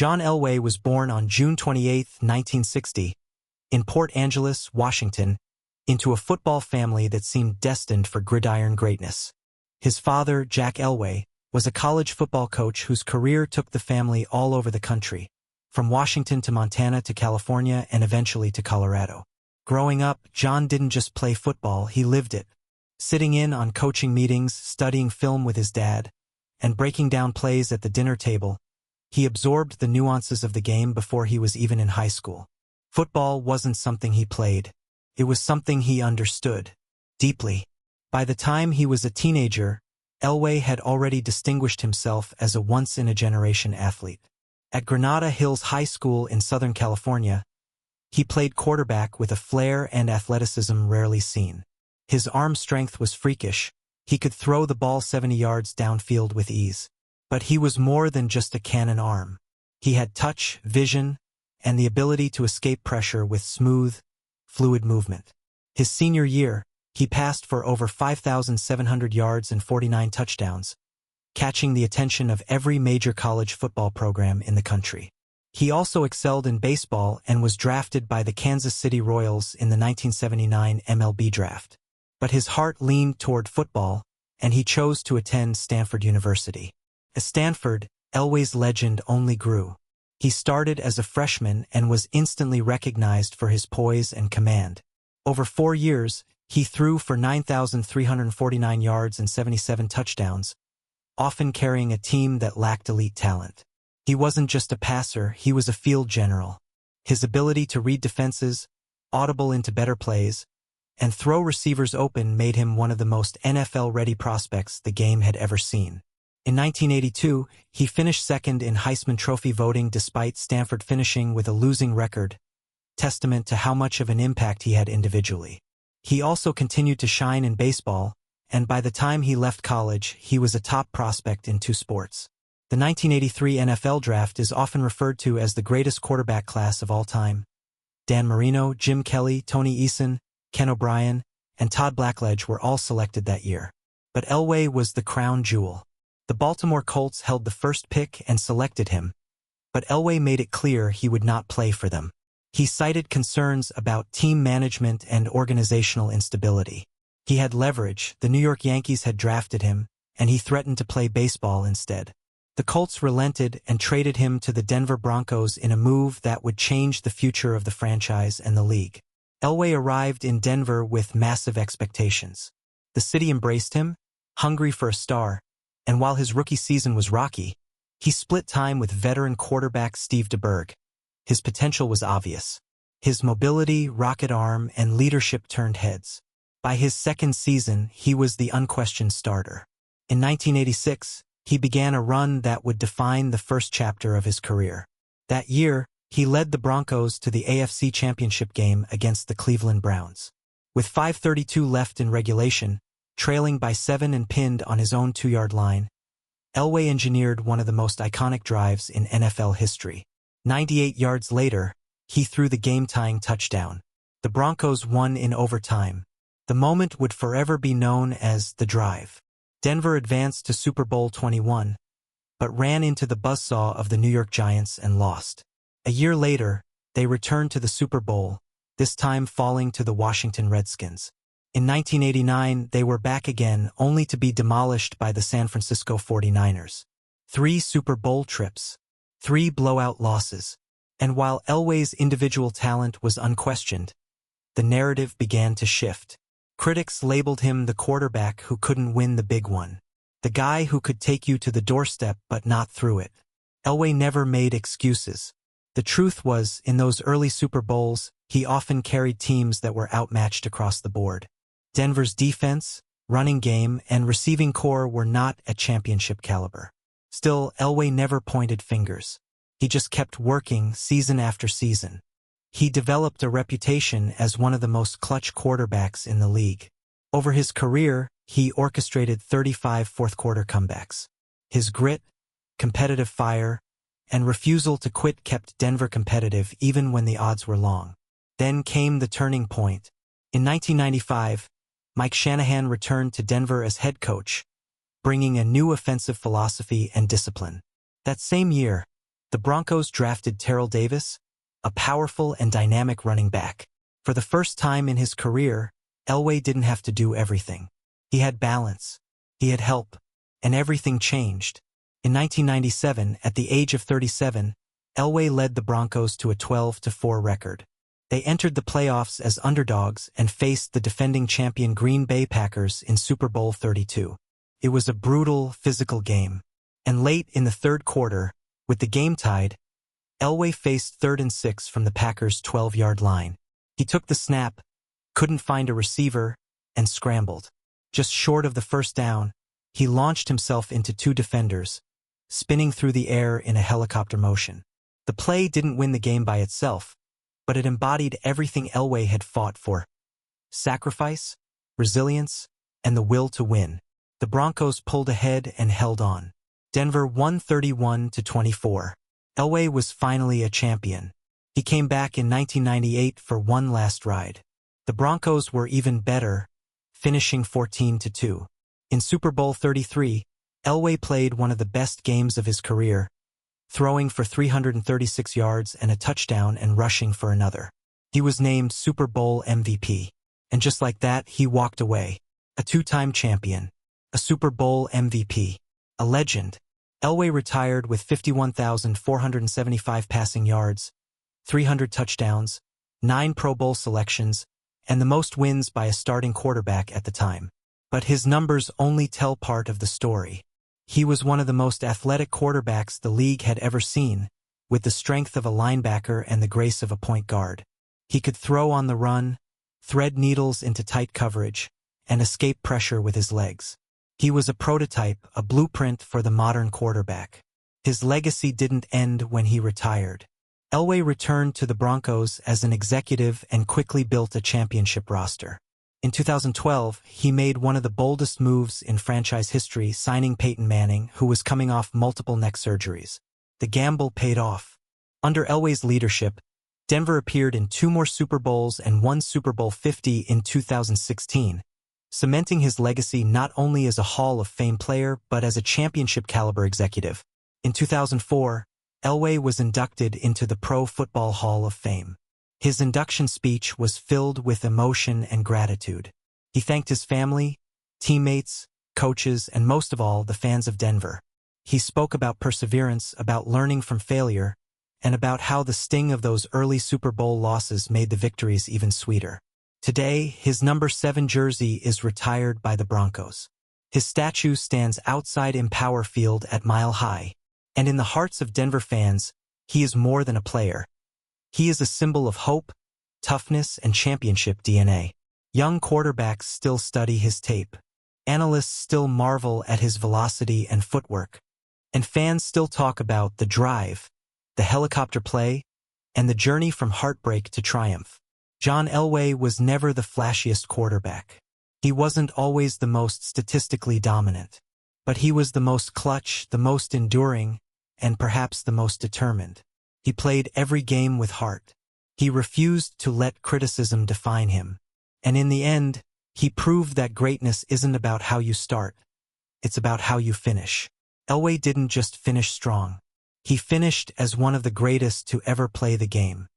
John Elway was born on June 28, 1960, in Port Angeles, Washington, into a football family that seemed destined for gridiron greatness. His father, Jack Elway, was a college football coach whose career took the family all over the country, from Washington to Montana to California and eventually to Colorado. Growing up, John didn't just play football, he lived it. Sitting in on coaching meetings, studying film with his dad, and breaking down plays at the dinner table, he absorbed the nuances of the game before he was even in high school. Football wasn't something he played. It was something he understood deeply. By the time he was a teenager, Elway had already distinguished himself as a once-in-a-generation athlete. At Granada Hills High School in Southern California, he played quarterback with a flair and athleticism rarely seen. His arm strength was freakish. He could throw the ball 70 yards downfield with ease. But he was more than just a cannon arm. He had touch, vision, and the ability to escape pressure with smooth, fluid movement. His senior year, he passed for over 5,700 yards and 49 touchdowns, catching the attention of every major college football program in the country. He also excelled in baseball and was drafted by the Kansas City Royals in the 1979 MLB draft. But his heart leaned toward football, and he chose to attend Stanford University. At Stanford, Elway's legend only grew. He started as a freshman and was instantly recognized for his poise and command. Over 4 years, he threw for 9,349 yards and 77 touchdowns, often carrying a team that lacked elite talent. He wasn't just a passer, he was a field general. His ability to read defenses, audible into better plays, and throw receivers open made him one of the most NFL-ready prospects the game had ever seen. In 1982, he finished second in Heisman Trophy voting despite Stanford finishing with a losing record, testament to how much of an impact he had individually. He also continued to shine in baseball, and by the time he left college, he was a top prospect in 2 sports. The 1983 NFL Draft is often referred to as the greatest quarterback class of all time. Dan Marino, Jim Kelly, Tony Eason, Ken O'Brien, and Todd Blackledge were all selected that year. But Elway was the crown jewel. The Baltimore Colts held the first pick and selected him, but Elway made it clear he would not play for them. He cited concerns about team management and organizational instability. He had leverage, the New York Yankees had drafted him, and he threatened to play baseball instead. The Colts relented and traded him to the Denver Broncos in a move that would change the future of the franchise and the league. Elway arrived in Denver with massive expectations. The city embraced him, hungry for a star, and while his rookie season was rocky, he split time with veteran quarterback Steve DeBerg. His potential was obvious. His mobility, rocket arm, and leadership turned heads. By his second season, he was the unquestioned starter. In 1986, he began a run that would define the first chapter of his career. That year, he led the Broncos to the AFC Championship game against the Cleveland Browns. With 5:32 left in regulation, trailing by 7 and pinned on his own 2-yard line, Elway engineered one of the most iconic drives in NFL history. 98 yards later, he threw the game-tying touchdown. The Broncos won in overtime. The moment would forever be known as the drive. Denver advanced to Super Bowl XXI, but ran into the buzzsaw of the New York Giants and lost. A year later, they returned to the Super Bowl, this time falling to the Washington Redskins. In 1989, they were back again, only to be demolished by the San Francisco 49ers. 3 Super Bowl trips, 3 blowout losses. And while Elway's individual talent was unquestioned, the narrative began to shift. Critics labeled him the quarterback who couldn't win the big one. The guy who could take you to the doorstep but not through it. Elway never made excuses. The truth was, in those early Super Bowls, he often carried teams that were outmatched across the board. Denver's defense, running game, and receiving core were not at championship caliber. Still, Elway never pointed fingers. He just kept working season after season. He developed a reputation as one of the most clutch quarterbacks in the league. Over his career, he orchestrated 35 fourth-quarter comebacks. His grit, competitive fire, and refusal to quit kept Denver competitive even when the odds were long. Then came the turning point. In 1995, Mike Shanahan returned to Denver as head coach, bringing a new offensive philosophy and discipline. That same year, The Broncos drafted Terrell Davis, a powerful and dynamic running back. For the first time in his career, Elway didn't have to do everything. He had balance, he had help, and everything changed. In 1997, at the age of 37, Elway led the Broncos to a 12-4 record. They entered the playoffs as underdogs and faced the defending champion Green Bay Packers in Super Bowl XXXII. It was a brutal, physical game. And late in the third quarter, with the game tied, Elway faced 3rd and 6 from the Packers' 12-yard line. He took the snap, couldn't find a receiver, and scrambled. Just short of the first down, he launched himself into 2 defenders, spinning through the air in a helicopter motion. The play didn't win the game by itself, but it embodied everything Elway had fought for: sacrifice, resilience, and the will to win. The Broncos pulled ahead and held on. Denver won 31-24. Elway was finally a champion. He came back in 1998 for one last ride. The Broncos were even better, finishing 14-2. In Super Bowl XXXIII, Elway played one of the best games of his career, throwing for 336 yards and a touchdown and rushing for another. He was named Super Bowl MVP. And just like that, he walked away. A 2-time champion. A Super Bowl MVP. A legend. Elway retired with 51,475 passing yards, 300 touchdowns, 9 Pro Bowl selections, and the most wins by a starting quarterback at the time. But his numbers only tell part of the story. He was one of the most athletic quarterbacks the league had ever seen, with the strength of a linebacker and the grace of a point guard. He could throw on the run, thread needles into tight coverage, and escape pressure with his legs. He was a prototype, a blueprint for the modern quarterback. His legacy didn't end when he retired. Elway returned to the Broncos as an executive and quickly built a championship roster. In 2012, he made one of the boldest moves in franchise history, signing Peyton Manning, who was coming off multiple neck surgeries. The gamble paid off. Under Elway's leadership, Denver appeared in 2 more Super Bowls and won Super Bowl XL in 2016, cementing his legacy not only as a Hall of Fame player but as a championship-caliber executive. In 2004, Elway was inducted into the Pro Football Hall of Fame. His induction speech was filled with emotion and gratitude. He thanked his family, teammates, coaches, and most of all, the fans of Denver. He spoke about perseverance, about learning from failure, and about how the sting of those early Super Bowl losses made the victories even sweeter. Today, his number 7 jersey is retired by the Broncos. His statue stands outside Empower Field at Mile High, and in the hearts of Denver fans, he is more than a player. He is a symbol of hope, toughness, and championship DNA. Young quarterbacks still study his tape. Analysts still marvel at his velocity and footwork. And fans still talk about the drive, the helicopter play, and the journey from heartbreak to triumph. John Elway was never the flashiest quarterback. He wasn't always the most statistically dominant. But he was the most clutch, the most enduring, and perhaps the most determined. He played every game with heart. He refused to let criticism define him. And in the end, he proved that greatness isn't about how you start. It's about how you finish. Elway didn't just finish strong. He finished as one of the greatest to ever play the game.